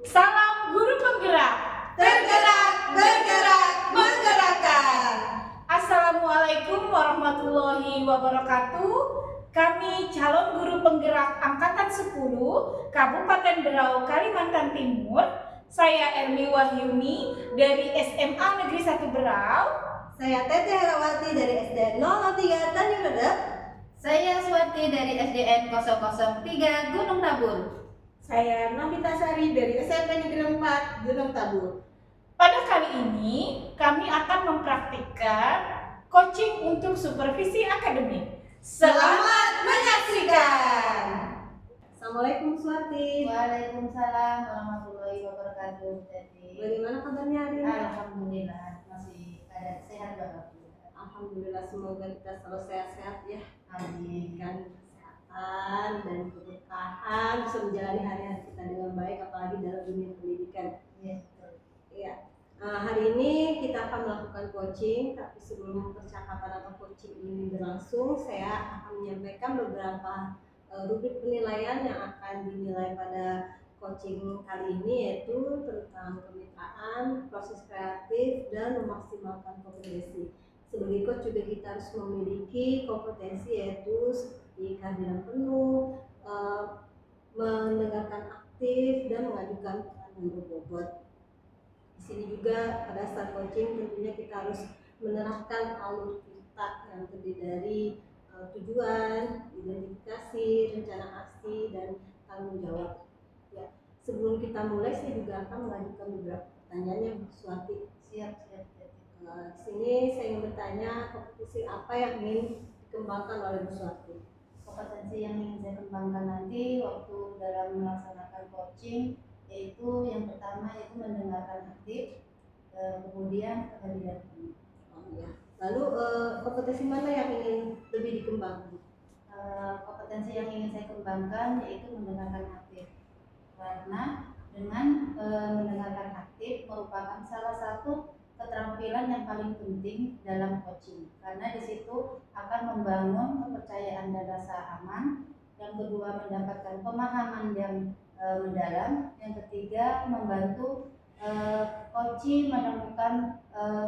Salam guru penggerak. Tergerak, bergerak, menggerakkan. Assalamualaikum warahmatullahi wabarakatuh. Kami calon guru penggerak angkatan 10 Kabupaten Berau, Kalimantan Timur. Saya Ermi Wahyuni dari SMA Negeri 1 Berau. Saya Teteh Herawati dari SD 003 Tanjung Redep. Saya Swati dari SDN 003 Gunung Tabur. Saya Novita Sari dari SMP Negeri 4 Gunung Tabur. Pada kali ini kami akan mempraktikkan coaching untuk supervisi akademik. Selamat menyaksikan. Assalamualaikum Swati. Waalaikumsalam warahmatullahi wabarakatuh. Jadi, Bagaimana kabarnya hari ini? alhamdulillah masih ada sehat banget. Alhamdulillah, semoga kita selalu sehat-sehat ya. Amin. Diberikan kesehatan dan keberkahan, bisa menjalani hari-hari kita dengan baik, apalagi dalam dunia pendidikan. Yes, betul. Iya. Hari ini kita akan melakukan coaching, tapi sebelum percakapan atau coaching ini berlangsung, saya akan menyampaikan beberapa rubrik penilaian yang akan dinilai pada coaching kali ini, yaitu tentang kemitraan, proses kreatif, dan memaksimalkan kompetensi. Sebagai coach juga kita harus memiliki kompetensi, yaitu seperti kehadiran penuh, mendengarkan aktif, dan mengajukan pertanyaan berbobot. Di sini juga pada saat coaching tentunya kita harus menerapkan alur kita yang terdiri dari tujuan, identifikasi, rencana aksi, dan tanggung jawab. Ya, sebelum kita mulai saya juga akan mengajukan beberapa pertanyaan yang Swati. Siap. Di sini saya ingin bertanya, kompetisi apa yang ingin dikembangkan oleh Bu Swati? Kompetensi yang ingin saya kembangkan nanti waktu dalam melaksanakan coaching, yaitu yang pertama yaitu mendengarkan aktif, kemudian kehadiran penuh. Ya. Lalu kompetensi mana yang ingin lebih dikembangkan? Kompetensi yang ingin saya kembangkan yaitu mendengarkan aktif, karena dengan mendengarkan aktif merupakan salah satu keterampilan yang paling penting dalam coaching, karena di situ akan membangun kepercayaan dan rasa aman. Yang kedua, mendapatkan pemahaman yang mendalam. Yang ketiga, membantu coaching menemukan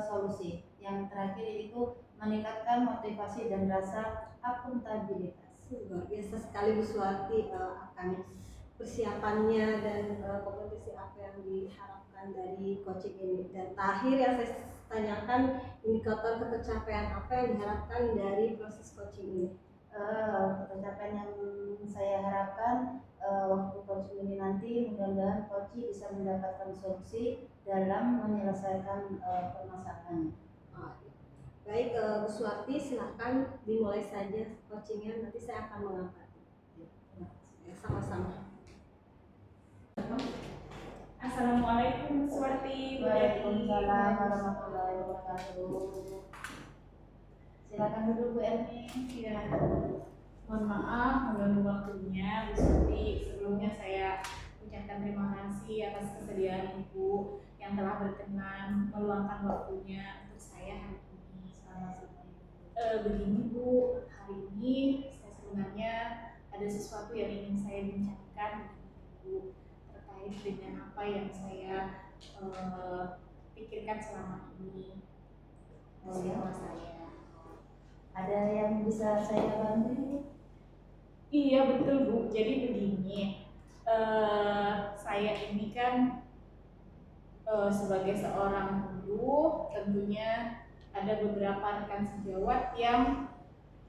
solusi. Yang terakhir itu meningkatkan motivasi dan rasa akuntabilitas. Luar biasa sekali Bu Swati akan persiapannya dan kompetensi apa yang diharapkan dari coaching ini. Dan terakhir yang saya tanyakan, indikator ketercapaian apa yang diharapkan dari proses coaching ini? Pencapaian yang saya harapkan waktu coaching ini nanti mudah-mudahan coaching bisa mendapatkan solusi dalam menyelesaikan permasalahan. Baik, Bu Swati, silahkan dimulai saja coachingnya, nanti saya akan mengamati. Sama-sama. Assalamualaikum Swati. Waalaikumsalam warahmatullahi wabarakatuh. Silakan duduk Bu Ermi. Ya, mohon maaf mengganggu waktunya Bu Swati. Sebelumnya saya ucapkan terima kasih atas kesediaan Ibu yang telah berkenan meluangkan waktunya untuk saya hari ini. Begini Bu, hari ini saya sebenarnya ada sesuatu yang ingin saya bincangkan dengan Ibu terkait dengan apa yang saya pikirkan selama ini bersama saya. Ada yang bisa saya bantu? Iya betul Bu. Jadi begini, saya ini kan sebagai seorang guru tentunya ada beberapa rekan sejawat yang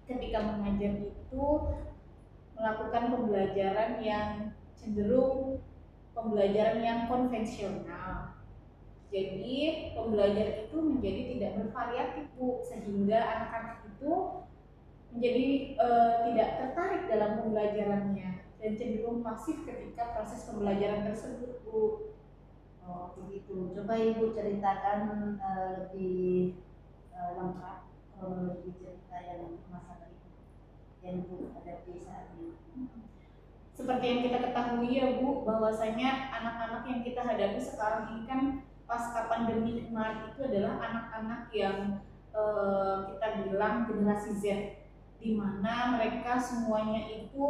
ketika mengajar itu melakukan pembelajaran yang cenderung pembelajaran yang konvensional. Jadi pembelajaran itu menjadi tidak bervariatif Bu, sehingga anak-anak itu menjadi tidak tertarik dalam pembelajarannya dan cenderung pasif ketika proses pembelajaran tersebut Bu. Oh begitu. Coba Ibu ceritakan lebih lengkap kronologi cerita yang masalah itu yang Ibu hadapi saat ini. Seperti yang kita ketahui ya Bu, bahwasanya anak-anak yang kita hadapi sekarang ini kan pasca pandemi kemarin itu adalah anak-anak yang kita bilang generasi Z, di mana mereka semuanya itu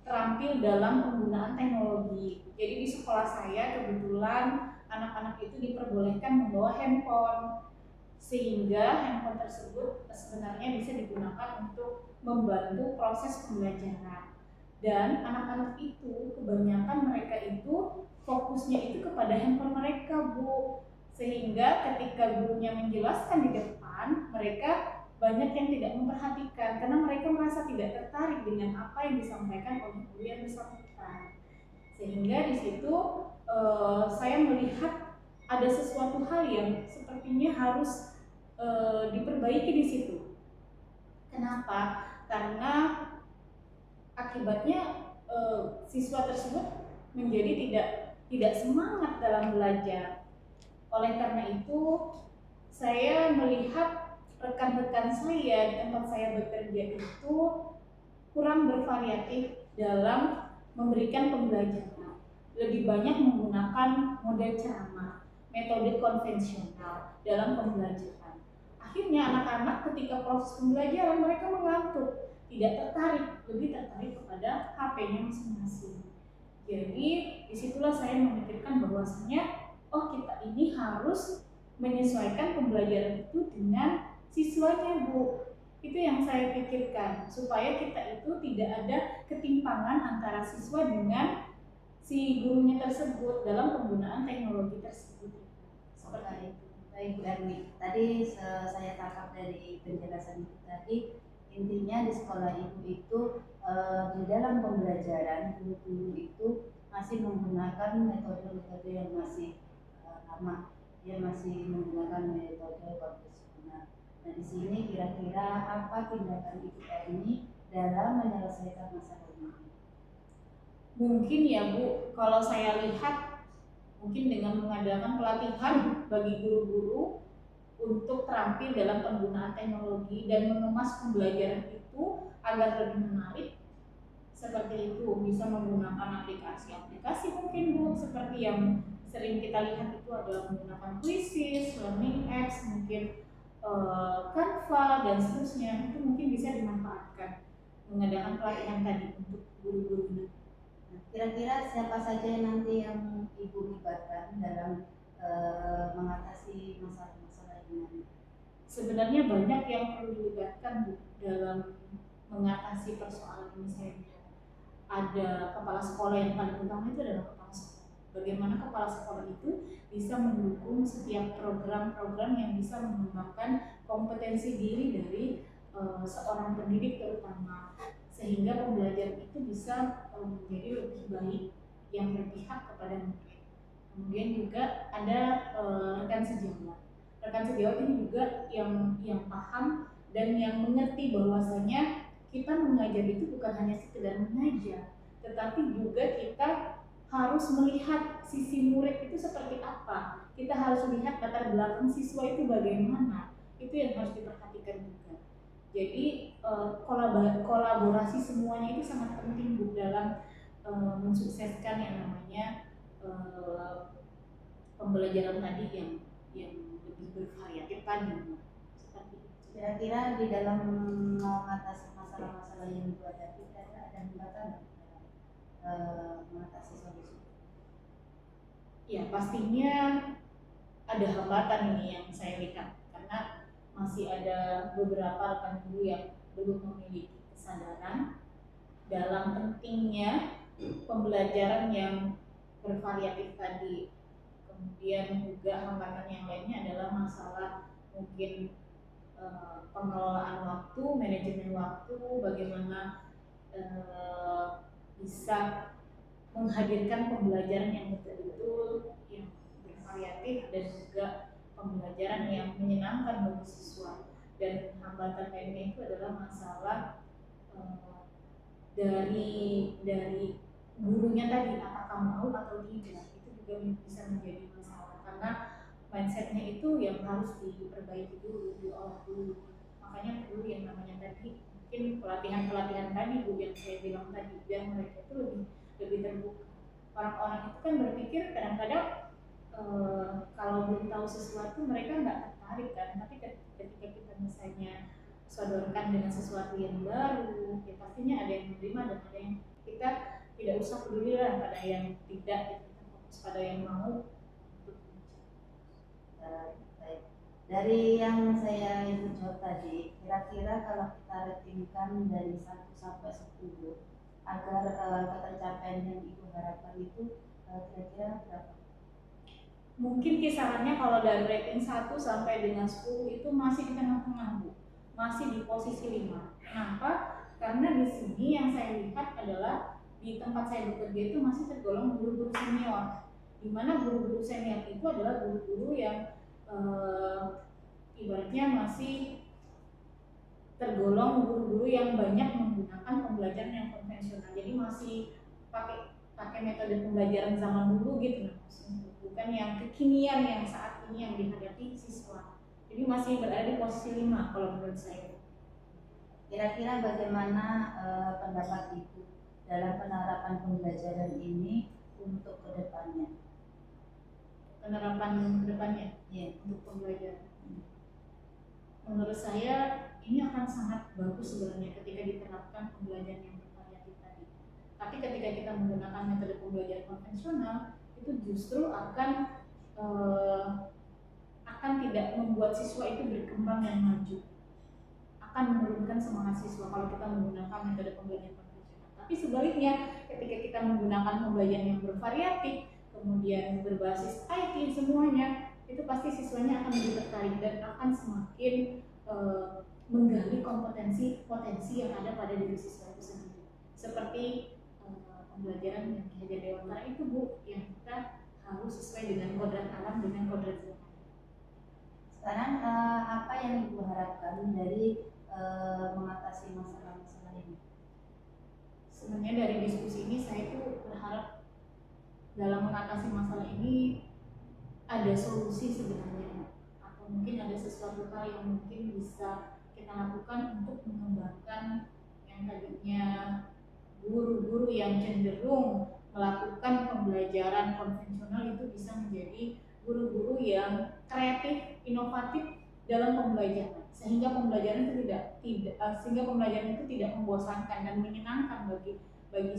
terampil dalam penggunaan teknologi. Jadi di sekolah saya kebetulan anak-anak itu diperbolehkan membawa handphone, sehingga handphone tersebut sebenarnya bisa digunakan untuk membantu proses pembelajaran. Dan anak-anak itu kebanyakan mereka itu fokusnya itu kepada handphone mereka, Bu. Sehingga ketika gurunya menjelaskan di depan, mereka banyak yang tidak memperhatikan karena mereka merasa tidak tertarik dengan apa yang disampaikan oleh guru yang bersangkutan. Sehingga di situ saya melihat ada sesuatu hal yang sepertinya harus diperbaiki di situ. Kenapa? Karena akibatnya siswa tersebut menjadi tidak semangat dalam belajar. Oleh karena itu, saya melihat rekan-rekan saya di tempat saya bekerja itu kurang bervariatif dalam memberikan pembelajaran. Lebih banyak menggunakan model ceramah, metode konvensional dalam pembelajaran. Akhirnya anak-anak ketika proses pembelajaran mereka mengantuk, tidak tertarik, lebih tertarik kepada HP-nya masing-masing. Jadi disitulah saya memikirkan bahwasanya kita ini harus menyesuaikan pembelajaran itu dengan siswanya, Bu. Itu yang saya pikirkan supaya kita itu tidak ada ketimpangan antara siswa dengan si gurunya tersebut dalam penggunaan teknologi tersebut. Seperti itu. Baik Bu Erni, tadi saya tangkap dari penjelasan Ibu tadi, intinya di sekolah Ibu itu di dalam pembelajaran guru-guru itu masih menggunakan metode-metode yang masih lama, dia masih menggunakan metode konvensional. Nah di sini kira-kira apa tindakan Ibu Erni dalam menyelesaikan masalah ini? Mungkin ya Bu, kalau saya lihat mungkin dengan mengadakan pelatihan bagi guru-guru untuk terampil dalam penggunaan teknologi dan mengemas pembelajaran itu agar lebih menarik. Seperti itu, bisa menggunakan aplikasi-aplikasi mungkin Bu, seperti yang sering kita lihat itu adalah menggunakan Quizzes, learning apps, mungkin Canva dan seterusnya. Itu mungkin bisa dimanfaatkan mengadakan pelatihan tadi untuk guru-guru. Kira-kira siapa saja nanti yang Ibu libatkan dalam mengatasi masalah-masalah ini? Sebenarnya banyak yang perlu dilibatkan Bu dalam mengatasi persoalan ini. Saya ada kepala sekolah, yang paling utama itu adalah kepala sekolah. Bagaimana kepala sekolah itu bisa mendukung setiap program-program yang bisa mengembangkan kompetensi diri dari seorang pendidik terutama, sehingga pembelajaran itu bisa menjadi lebih baik yang berpihak kepada murid. Kemudian juga ada rekan sejawat. Rekan sejawat ini juga yang paham dan yang mengerti bahwasanya kita mengajar itu bukan hanya sekedar mengajar, tetapi juga kita harus melihat sisi murid itu seperti apa. Kita harus melihat latar belakang siswa itu bagaimana. Itu yang harus diperhatikan juga. Jadi kolaborasi semuanya itu sangat penting Bu dalam mensukseskan yang namanya pembelajaran tadi yang lebih bervariatif tadi. Seperti itu. Kira-kira di dalam mengatasi masalah-masalah yang Ibu hadapi, ada hambatan dalam mengatasi solusi? Ya pastinya ada hambatan ini yang saya lihat, karena masih ada beberapa rekan guru yang belum memiliki kesadaran dalam pentingnya pembelajaran yang bervariatif tadi. Kemudian juga hambatan yang lainnya adalah masalah mungkin pengelolaan waktu, manajemen waktu, bagaimana bisa menghadirkan pembelajaran yang betul-betul yang bervariatif dan juga pembelajaran yang menyenangkan bagi siswa. Dan hambatan lainnya itu adalah masalah dari gurunya tadi, apakah mau atau tidak, itu juga bisa menjadi masalah karena mindsetnya itu yang harus diperbaiki dulu, diolah dulu. Makanya perlu yang namanya tadi mungkin pelatihan tadi Bu yang saya bilang tadi, biar mereka itu lebih terbuka. Orang-orang itu kan berpikir kadang-kadang kalau belum tahu sesuatu mereka nggak tertarik kan, tapi ketika kita misalnya sodorkan dengan sesuatu yang baru, ya pastinya ada yang menerima dan ada yang kita kita tidak usah peduli lah pada yang tidak, kita fokus pada yang mau untuk Baik. Dari yang saya ibu jawab tadi, kira-kira kalau kita ratingkan dari 1 sampai 10 agar ketercapaian yang ibu harapkan itu kira-kira berapa? mungkin kisarannya kalau dari rating 1 sampai dengan 10 itu masih di tengah-tengah Bu, masih di posisi 5. Kenapa? Karena di sini yang saya lihat adalah di tempat saya bekerja itu masih tergolong guru-guru senior, di mana guru-guru senior itu adalah guru-guru yang ibaratnya masih tergolong guru-guru yang banyak menggunakan pembelajaran yang konvensional, jadi masih pakai metode pembelajaran zaman dulu gitu, maksudnya bukan yang kekinian yang saat ini yang dihadapi siswa. Jadi masih berada di posisi 5 kalau menurut saya. Kira-kira bagaimana pendapat ibu dalam penerapan pembelajaran ini untuk kedepannya? Penerapan kedepannya untuk pembelajaran, menurut saya ini akan sangat bagus sebenarnya ketika diterapkan pembelajaran yang bervariatif tadi. Tapi ketika kita menggunakan metode pembelajaran konvensional, itu justru akan tidak membuat siswa itu berkembang dan maju, akan menurunkan semangat siswa kalau kita menggunakan metode pembelajaran konvensional. Tapi sebaliknya, ketika kita menggunakan pembelajaran yang bervariatif, kemudian berbasis IT semuanya, itu pasti siswanya akan lebih tertarik dan akan semakin menggali potensi yang ada pada diri siswa itu sendiri. Seperti pembelajaran yang Ki Hajar Dewantara itu Bu, yang kita harus sesuai dengan kodrat alam dengan kodrat zaman. Sekarang apa yang ibu harapkan dari mengatasi masalah-masalah ini? Sebenarnya dari diskusi ini saya itu berharap dalam mengatasi masalah ini ada solusi sebenarnya, atau mungkin ada sesuatu hal yang mungkin bisa kita lakukan untuk mengembangkan yang tadinya guru-guru yang cenderung melakukan pembelajaran konvensional itu bisa menjadi guru-guru yang kreatif, inovatif dalam pembelajaran, sehingga pembelajaran itu tidak membosankan dan menyenangkan bagi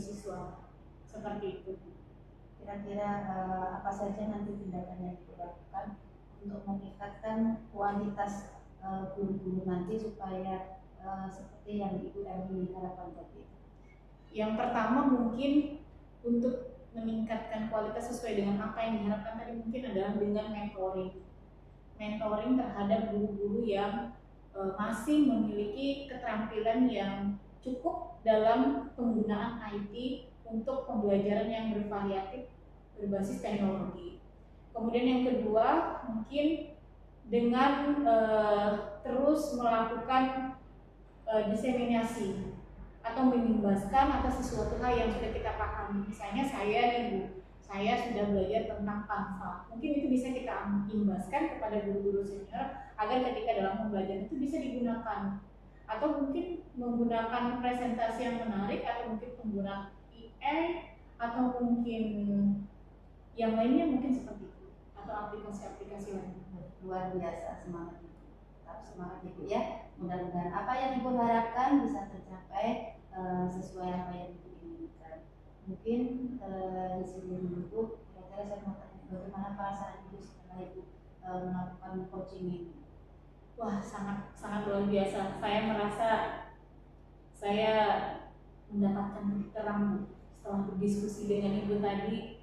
siswa. Seperti itu. Kira-kira apa saja nanti tindakan yang dilakukan untuk meningkatkan kualitas guru-guru nanti supaya seperti yang Ibu Erni harapkan tadi? Yang pertama mungkin untuk meningkatkan kualitas sesuai dengan apa yang diharapkan tadi mungkin adalah dengan mentoring terhadap guru-guru yang masih memiliki keterampilan yang cukup dalam penggunaan IT untuk pembelajaran yang bervariatif berbasis teknologi. Kemudian yang kedua mungkin dengan terus melakukan diseminasi atau mengimbaskan atas sesuatu hal yang sudah kita pahami. Misalnya saya nih Bu, saya sudah belajar tentang Canva. Mungkin itu bisa kita imbaskan kepada guru-guru senior agar ketika dalam pembelajaran itu bisa digunakan. Atau mungkin menggunakan presentasi yang menarik, atau mungkin penggunaan AI, atau mungkin yang lainnya mungkin seperti itu, atau aplikasi-aplikasi lain. Luar biasa, semangat Ibu. Tetap semangat Ibu ya. Mudah-mudahan apa yang Ibu harapkan bisa tercapai sesuai apa yang Ibu inginkan. Mungkin di sini dulu kira-kira saya mau tanya bagaimana perasaan Ibu setelah Ibu melakukan coaching ini? Wah, sangat luar biasa. Saya merasa saya mendapatkan titik terang setelah berdiskusi dengan Ibu tadi.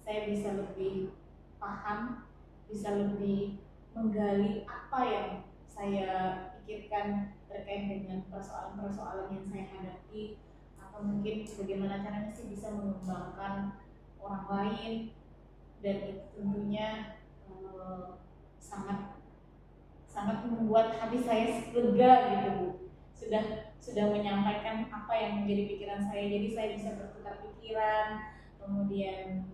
Saya bisa lebih paham, bisa lebih menggali apa yang saya pikirkan terkait dengan persoalan-persoalan yang saya hadapi, atau mungkin bagaimana caranya sih bisa mengembangkan orang lain, dan itu tentunya sangat membuat hati saya lega gitu Bu. Sudah menyampaikan apa yang menjadi pikiran saya, jadi saya bisa bertukar pikiran, kemudian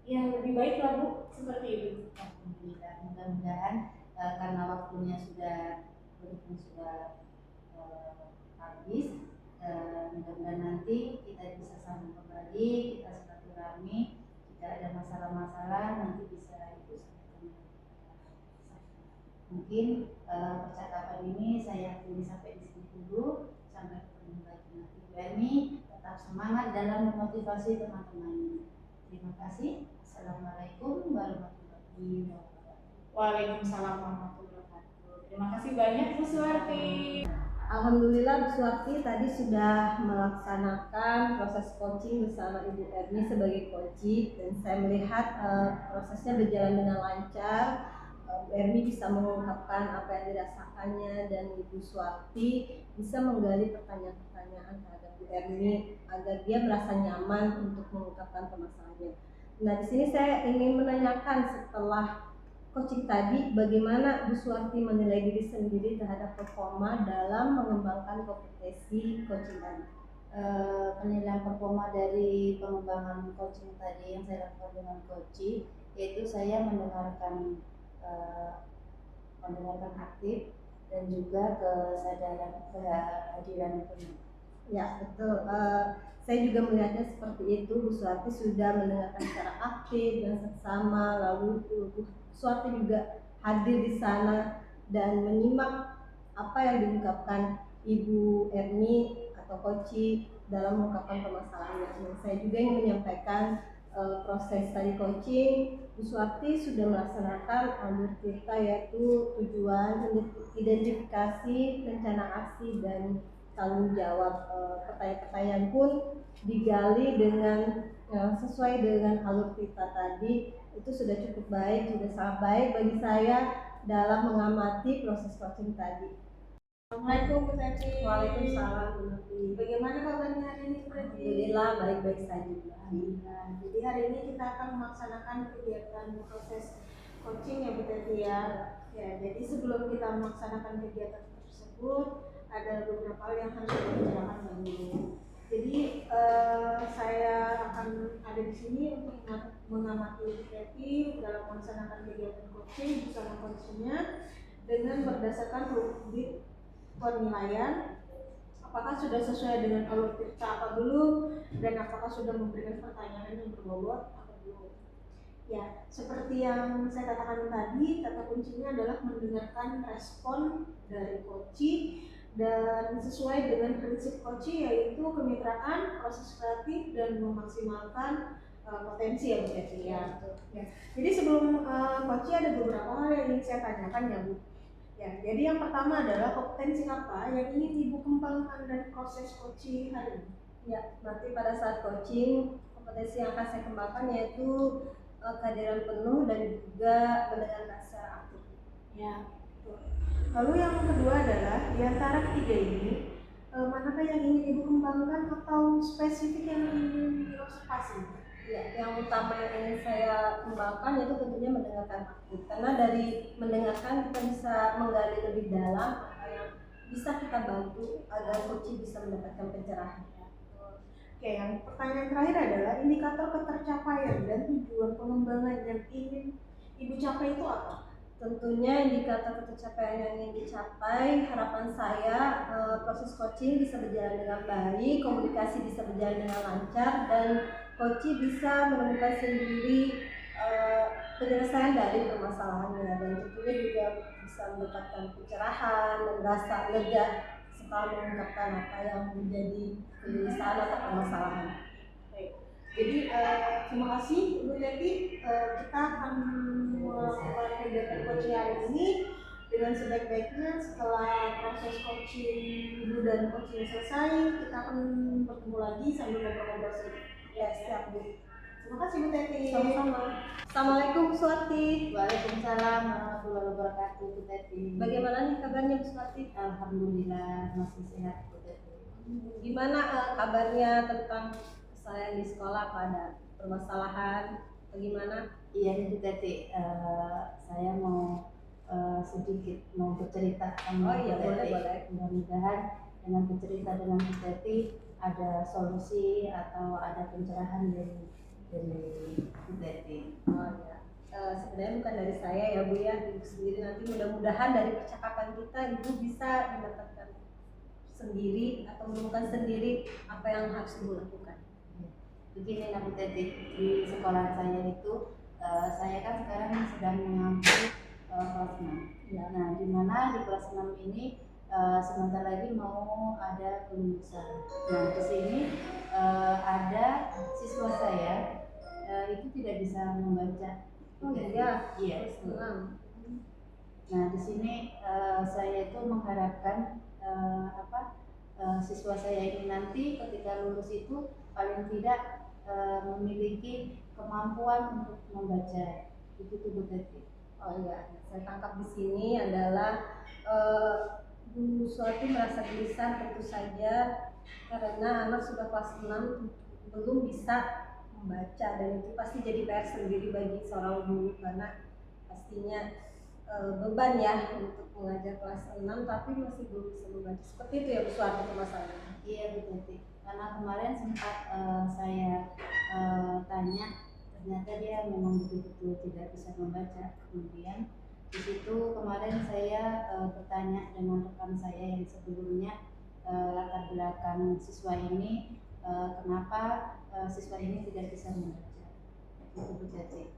ya lebih baik lah Bu, seperti itu. Alhamdulillah, mudah-mudahan karena waktunya sudah habis, mudah-mudahan nanti kita bisa sambung kembali, kita silaturahmi. Jika ada masalah-masalah nanti bisa Ibu sampaikan. Mungkin percakapan ini saya akhiri sampai di sini dulu. Sampai ketemu lagi nanti. Bu Erni tetap semangat dalam memotivasi teman-temannya. Terima kasih. Assalamualaikum warahmatullahi wabarakatuh. Waalaikumsalam warahmatullahi wabarakatuh. Terima kasih banyak Bu Suwarti. Alhamdulillah Bu Suwarti tadi sudah melaksanakan proses coaching bersama Ibu Erni sebagai coach, dan saya melihat prosesnya berjalan dengan lancar. Bu Erni bisa mengungkapkan apa yang dirasakannya dan Ibu Suwarti bisa menggali pertanyaan-pertanyaan terhadap Bu Erni agar dia merasa nyaman untuk mengungkapkan permasalahannya. Nah, di sini saya ingin menanyakan, setelah coaching tadi, bagaimana Bu Suwarti menilai diri sendiri terhadap performa dalam mengembangkan kompetensi coaching tadi? Penilaian performa dari pengembangan coaching tadi yang saya lakukan dengan coaching, yaitu saya mendengarkan aktif dan juga kesadaran kehadiran penuh. Ya, betul. Saya juga melihatnya seperti itu. Bu Suwarti sudah mendengarkan secara aktif dan seksama, lalu Bu Suwarti juga hadir di sana dan menyimak apa yang diungkapkan Ibu Erni atau Koci dalam mengungkapkan permasalahannya. Dan saya juga ingin menyampaikan proses tadi coaching. Bu Suwarti sudah melaksanakan alur cerita, yaitu tujuan, identifikasi, rencana aksi, dan tanggung jawab. Pertanyaan-pertanyaan pun digali dengan sesuai dengan alur cerita tadi. Itu sudah cukup baik, sudah sangat baik bagi saya dalam mengamati proses coaching tadi. Assalamualaikum Bu Tati. Waalaikumsalam Bu Nati. Bagaimana kabarnya hari ini Bu Tati? Alhamdulillah baik-baik saja. Nah, jadi hari ini kita akan melaksanakan kegiatan proses coaching ya Bu Tati ya. Ya, jadi sebelum kita melaksanakan kegiatan tersebut ada beberapa hal yang harus kita bicarakan dulu. Jadi saya akan ada di sini untuk mengamati Bu Tati dalam melaksanakan kegiatan coaching bersama coachnya dengan berdasarkan rubrik penilaian. Apakah sudah sesuai dengan alur cerita apa belum, dan apakah sudah memberikan pertanyaan yang berbobot atau belum. Ya, seperti yang saya katakan tadi, kata kuncinya adalah mendengarkan respon dari coachee dan sesuai dengan prinsip coachee, yaitu kemitraan, proses kreatif, dan memaksimalkan potensi ya Bu Eti ya. Jadi sebelum coachee ada beberapa hal yang ingin saya tanyakan ya Bu. Ya, jadi yang pertama adalah kompetensi apa yang ingin Ibu kembangkan dari proses coaching hari ini? Ya, nanti pada saat coaching, kompetensi yang akan saya kembangkan yaitu kehadiran penuh dan juga mendengarkan secara aktif. Ya, betul. Lalu yang kedua adalah di antara ketiga ini, manakah yang ingin Ibu kembangkan atau spesifik yang ingin diobservasi? Ya, yang utama yang ingin saya kembangkan yaitu tentunya mendengarkan aktif, karena dari mendengarkan kita bisa menggali lebih dalam apa yang bisa kita bantu agar coaching bisa mendapatkan pencerahan. Oke, yang pertanyaan terakhir adalah indikator ketercapaian dan tujuan pengembangan yang ingin Ibu capai itu apa? Tentunya indikator ketercapaian yang ingin dicapai, harapan saya proses coaching bisa berjalan dengan baik, komunikasi bisa berjalan dengan lancar, dan coaching bisa menemukan sendiri penyelesaian dari permasalahannya, dan tentunya juga bisa mendapatkan pencerahan dan merasa lega setelah mengungkapkan apa yang menjadi kegelisahan atau permasalahan. Jadi terima kasih Bu Teti. Kita akan melakukan kegiatan coaching hari ini dengan sebaik-baiknya. Setelah proses coaching Ibu dan coaching selesai, kita akan bertemu lagi sambil ngobrol-ngobrol sedikit. Ya, siap Bu. Terima kasih Bu Teti. Sama-sama. Assalamualaikum Bu Suwarti. Waalaikumsalam warahmatullahi wabarakatuh Bu Teti. Bagaimana nih kabarnya Bu Suwarti? Alhamdulillah masih sehat Bu Teti. Gimana kabarnya tentang saya di sekolah, pada permasalahan bagaimana? Iya Bu Teti, saya mau sedikit mau bercerita sama Oh iya, Bu Teti. boleh. Mudah-mudahan dengan bercerita dengan Bu Teti ada solusi atau ada pencerahan dari Bu Teti. Oh ya, sebenarnya bukan dari saya ya Bu ya, Ibu sendiri. Nanti mudah-mudahan dari percakapan kita Ibu bisa mendapatkan sendiri atau menemukan sendiri apa yang harus Ibu lakukan. Begini Bu Teti, di sekolah saya itu saya kan sekarang sedang mengambil kelas 6. Ya. Nah, di mana di kelas 6 ini sebentar lagi mau ada kelulusan. Nah, di sini Iya, Iya. kelas 6. Nah, di sini saya itu mengharapkan siswa saya ini nanti ketika lulus itu paling tidak memiliki kemampuan untuk membaca. Itu tuh Bu Teti. Oh iya, saya tangkap di sini adalah eh, Bu Suati merasa gelisah tentu saja karena anak sudah kelas 6 belum bisa membaca, dan itu pasti jadi PR sendiri bagi seorang guru karena pastinya beban ya untuk mengajar kelas 6 tapi masih belum bisa membaca. Seperti itu ya Bu Suati permasalahannya. Iya Bu Teti. Karena kemarin sempat saya tanya, ternyata dia memang betul-betul tidak bisa membaca. Kemudian di situ kemarin saya bertanya dengan rekan saya yang sebelumnya, latar belakang siswa ini, kenapa siswa ini tidak bisa membaca. Itu Bu Teti.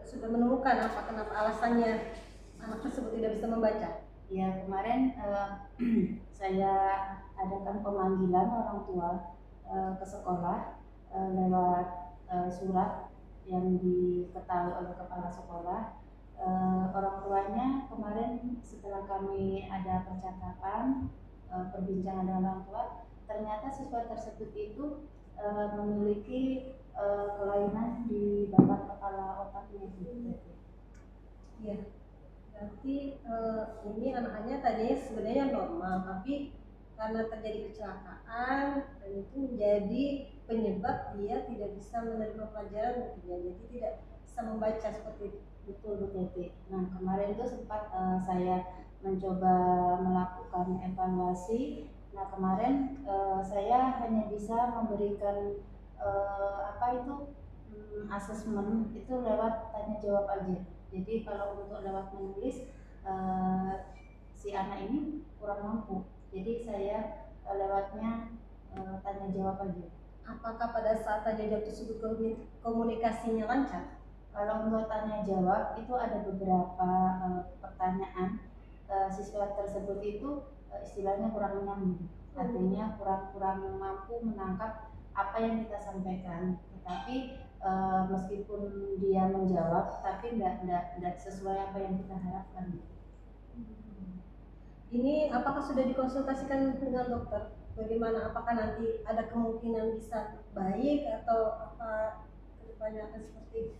Sudah menemukan apa kenapa alasannya anak tersebut tidak bisa membaca? Ya, kemarin saya adakan pemanggilan orang tua ke sekolah lewat surat yang diketahui oleh kepala sekolah. Orang tuanya kemarin setelah kami ada percakapan, perbincangan dengan orang tua, ternyata siswa tersebut itu memiliki kelainan di batang kepala otaknya. Iya. Berarti ini anak-anaknya tadinya sebenarnya normal, tapi karena terjadi kecelakaan dan itu menjadi penyebab dia tidak bisa menerima pelajaran mungkin ya, jadi tidak bisa membaca seperti itu. Betul Bu Teti. Nah, kemarin itu sempat saya mencoba melakukan evaluasi. Nah, kemarin saya hanya bisa memberikan asesmen itu lewat tanya jawab aja. Jadi kalau untuk lewat menulis si anak ini kurang mampu. Jadi saya lewatnya tanya jawab aja. Apakah pada saat tanya jawab tersebut komunikasinya lancar? Kalau untuk tanya jawab itu ada beberapa pertanyaan, siswa tersebut itu istilahnya kurang nyambung, artinya kurang mampu menangkap apa yang kita sampaikan. Tetapi meskipun dia menjawab, tapi tidak sesuai apa yang kita harapkan. Ini apakah sudah dikonsultasikan dengan dokter? Bagaimana? Apakah nanti ada kemungkinan bisa baik atau apa kedepannya akan seperti itu?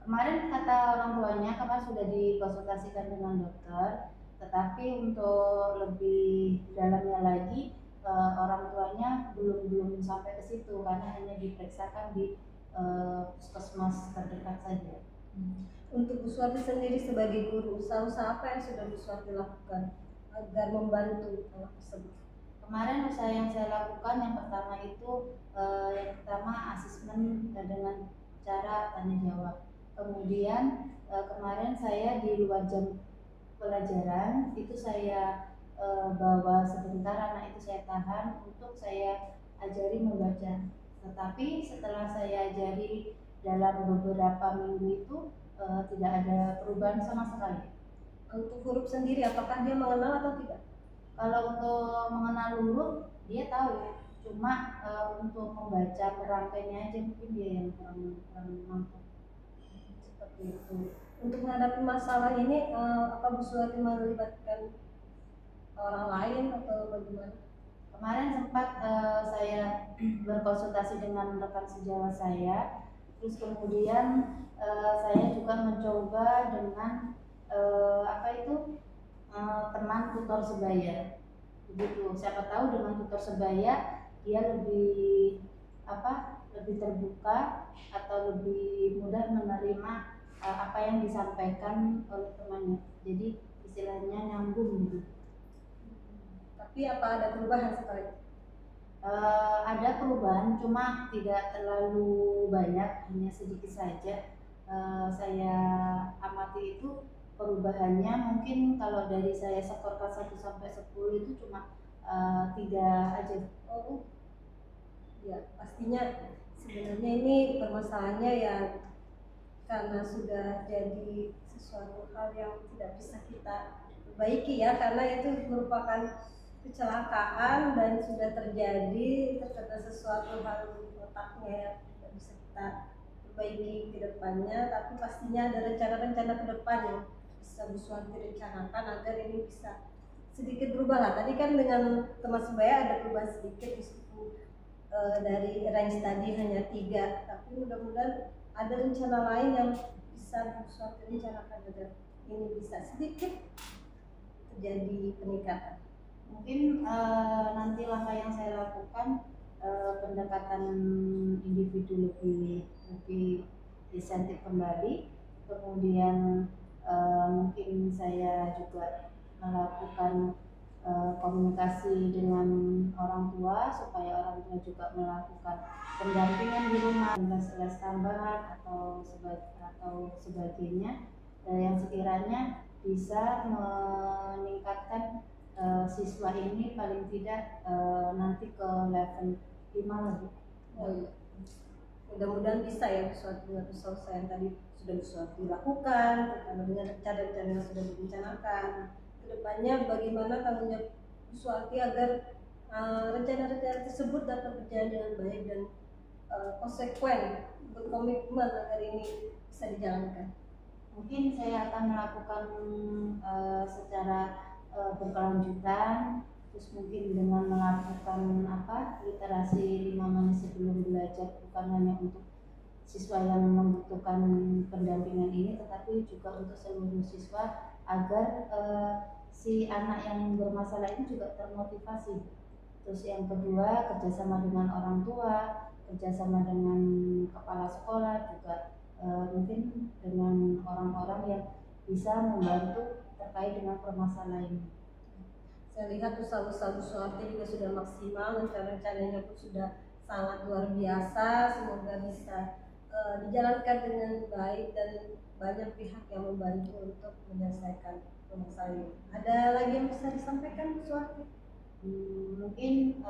Kemarin kata orang tuanya karena sudah dikonsultasikan dengan dokter, tetapi untuk lebih dalamnya lagi orang tuanya belum sampai ke situ karena hanya diperiksakan di puskesmas terdekat saja. Untuk Bu Suwati sendiri sebagai guru, usaha-usaha apa yang sudah Bu Suwati lakukan agar membantu anak tersebut? Kemarin usaha yang saya lakukan yang pertama itu yang pertama asesmen dengan cara tanya jawab. Kemudian kemarin saya di luar jam pelajaran itu saya bawa sebentar anak itu saya tahan untuk saya ajari membaca. Tetapi setelah saya ajari dalam beberapa minggu itu tidak ada perubahan sama sekali. Untuk huruf sendiri, apakah dia mengenal atau tidak? Kalau untuk mengenal huruf dia tahu, cuma untuk membaca merangkainya aja mungkin dia yang kurang mampu. Seperti itu. Untuk menghadapi masalah ini, apa Bu Suwati melibatkan orang lain atau bagaimana? Kemarin sempat saya berkonsultasi dengan rekan sejawat saya, terus kemudian saya juga mencoba dengan teman tutor sebaya. Begitu, siapa tahu dengan tutor sebaya dia lebih terbuka atau lebih mudah menerima apa yang disampaikan oleh temannya. Jadi istilahnya nyambung gitu. Tapi apa ada perubahan setelah itu? Ada perubahan, cuma tidak terlalu banyak, hanya sedikit saja. Saya amati itu perubahannya mungkin kalau dari saya skorkan 1 sampai 10 itu cuma 3 aja. Oh, ya pastinya sebenarnya ini permasalahannya ya karena sudah jadi sesuatu hal yang tidak bisa kita perbaiki ya, karena itu merupakan kecelakaan dan sudah terjadi terkena sesuatu hal di otaknya yang tidak bisa kita perbaiki ke depannya, tapi pastinya ada rencana-rencana ke depan yang bisa Bu Suwarti rencanakan agar ini bisa sedikit berubah lah. Tadi kan dengan teman sebaya ada perubahan sedikit meskipun dari range tadi hanya 3, tapi mudah-mudahan ada rencana lain yang bisa Bu Suwarti rencanakan agar ini bisa sedikit terjadi peningkatan. Mungkin nanti langkah yang saya lakukan pendekatan individu lebih insentif kembali, kemudian mungkin saya juga melakukan komunikasi dengan orang tua supaya orang tua juga melakukan pendampingan di rumah, les tambahan atau sebagainya yang sekiranya bisa meningkatkan siswa ini paling tidak nanti ke level 5 lagi. Oh iya. Mudah-mudahan bisa ya sesuatu yang tadi sudah bisa dilakukan, terutama dengan rencana-rencana yang sudah direncanakan. Kedepannya bagaimana tanggung jawab Bu Suwarti agar rencana-rencana tersebut dapat berjalan dengan baik dan konsekuen, berkomitmen agar ini bisa dijalankan. Mungkin saya akan melakukan secara berkelanjutan, terus mungkin dengan melakukan literasi 5 menit sebelum belajar, bukan hanya untuk siswa yang membutuhkan pendampingan ini, tetapi juga untuk seluruh siswa agar si anak yang bermasalah ini juga termotivasi. Terus yang kedua, kerjasama dengan orang tua, kerjasama dengan kepala sekolah, juga mungkin dengan orang-orang yang bisa membantu terkait dengan permasalahan ini. Saya lihat usaha-usaha Bu Suwarti juga sudah maksimal, rencana-rencananya pun sudah sangat luar biasa. Semoga bisa dijalankan dengan baik dan banyak pihak yang membantu untuk menyelesaikan permasalahan ini. Ada lagi yang bisa disampaikan Bu Suwarti? Mungkin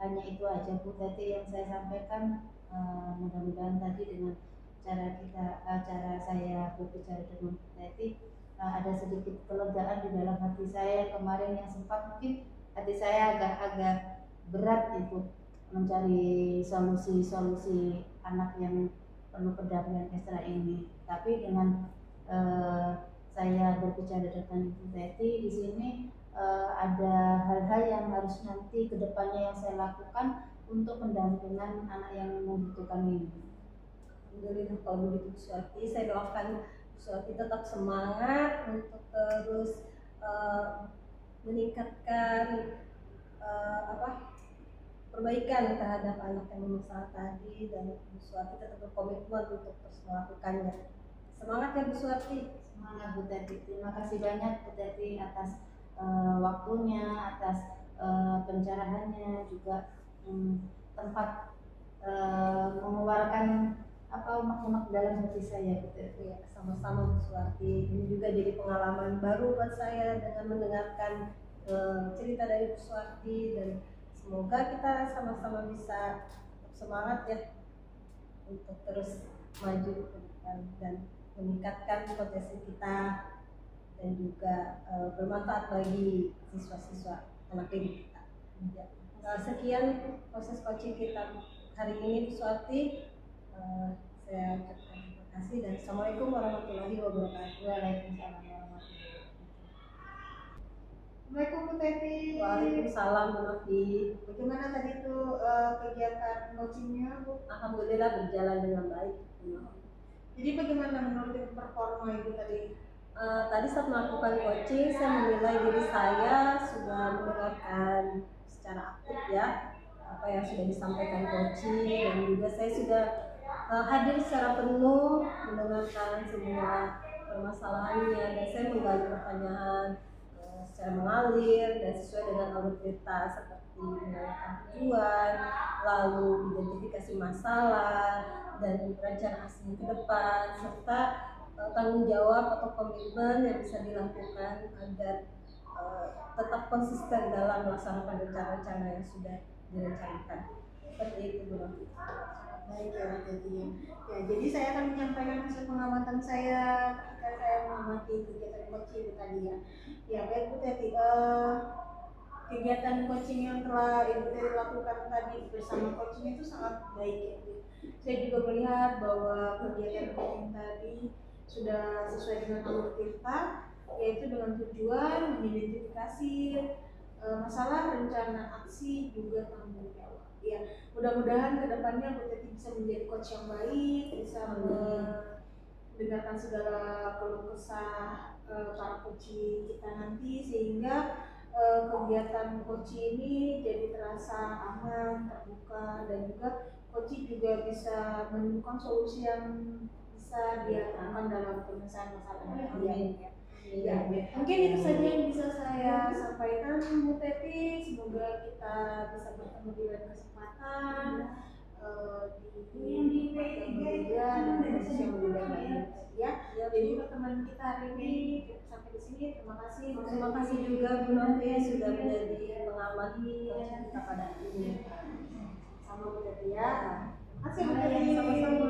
hanya itu aja Bu Teti yang saya sampaikan. Mudah-mudahan tadi dengan cara saya berbicara dengan Bu Teti ada sedikit kelegaan di dalam hati saya kemarin yang sempat mungkin hati saya agak berat itu mencari solusi anak yang perlu pendampingan ekstra ini. Tapi dengan saya berbicara dengan Bu Teti di sini ada hal-hal yang harus nanti kedepannya yang saya lakukan untuk pendampingan anak yang membutuhkan ini. Alhamdulillah kalau begitu Bu Suwarti, saya doakan Bu Suwarti tetap semangat untuk terus meningkatkan perbaikan terhadap anak yang bermasalah tadi, dan Bu Suwarti tetap berkomitmen untuk terus melakukannya. Semangat ya Bu Suwarti. Semangat Bu Teti. Terima kasih banyak Bu Teti atas waktunya, atas pencerahannya, juga tempat mengeluarkan unek-unek dalam hati saya gitu. Ya, sama-sama Bu Suwarti. Ini juga jadi pengalaman baru buat saya dengan mendengarkan cerita dari Bu Suwarti, dan semoga kita sama-sama bisa semangat ya untuk terus maju ke depan dan meningkatkan potensi kita dan juga bermanfaat bagi siswa-siswa anak didik kita. Ya. Sekian proses coaching kita hari ini Bu Suwarti. Saya ucapkan terima kasih dan Assalamualaikum warahmatullahi wabarakatuh. Waalaikumsalam warahmatullahi wabarakatuh. Assalamualaikum Bu Teti. Waalaikumsalam Bu Novi. Bagaimana tadi tuh kegiatan coachingnya Bu? Alhamdulillah berjalan dengan baik. Jadi bagaimana menurut Ibu performa Ibu tadi? Tadi saat melakukan coaching, saya menilai diri saya sudah mendengarkan secara aktif ya apa yang sudah disampaikan coaching, dan juga saya sudah hadir secara penuh mendengarkan semua permasalahannya, dan saya menggali pertanyaan secara mengalir dan sesuai dengan alur cerita, seperti menanyakan tujuan, lalu identifikasi masalah dan rencana aksi ke depan, serta tanggung jawab atau komitmen yang bisa dilakukan agar tetap konsisten dalam melaksanakan rencana-rencana yang sudah direncanakan. Seperti itu Bu Novi. Baik ya Bu Teti. Ya, jadi saya akan menyampaikan hasil pengamatan saya ketika saya mengamati kegiatan coaching itu tadi ya. Ya baik Bu Teti. kegiatan coaching yang telah Ibu Teti lakukan tadi bersama coaching itu sangat baik ya Bu. Saya juga melihat bahwa kegiatan coaching tadi sudah sesuai dengan alur kita, yaitu dengan tujuan mengidentifikasi masalah, rencana aksi, juga tanggung jawab. Ya, mudah-mudahan kedepannya Bu Teti bisa menjadi coach yang baik, bisa mendengarkan segala keluh kesah para coaching kita nanti, sehingga kegiatan coaching ini jadi terasa aman, terbuka, dan juga coaching juga bisa menemukan solusi yang bisa dia temukan dalam penyelesaian masalah dia. Ya, mungkin itu saja yang bisa saya sampaikan Bu Teti. Semoga kita bisa bertemu di lain kesempatan di kemudian dan posisi yang lebih baik ya. Jadi pertemuan kita hari ini sampai di sini. Terima kasih. Terima kasih juga Bu Novi sudah menjadi pengamat kita pada hari ini. Sama Bu Teti ya. Terima kasih Bu Teti. Sama-sama.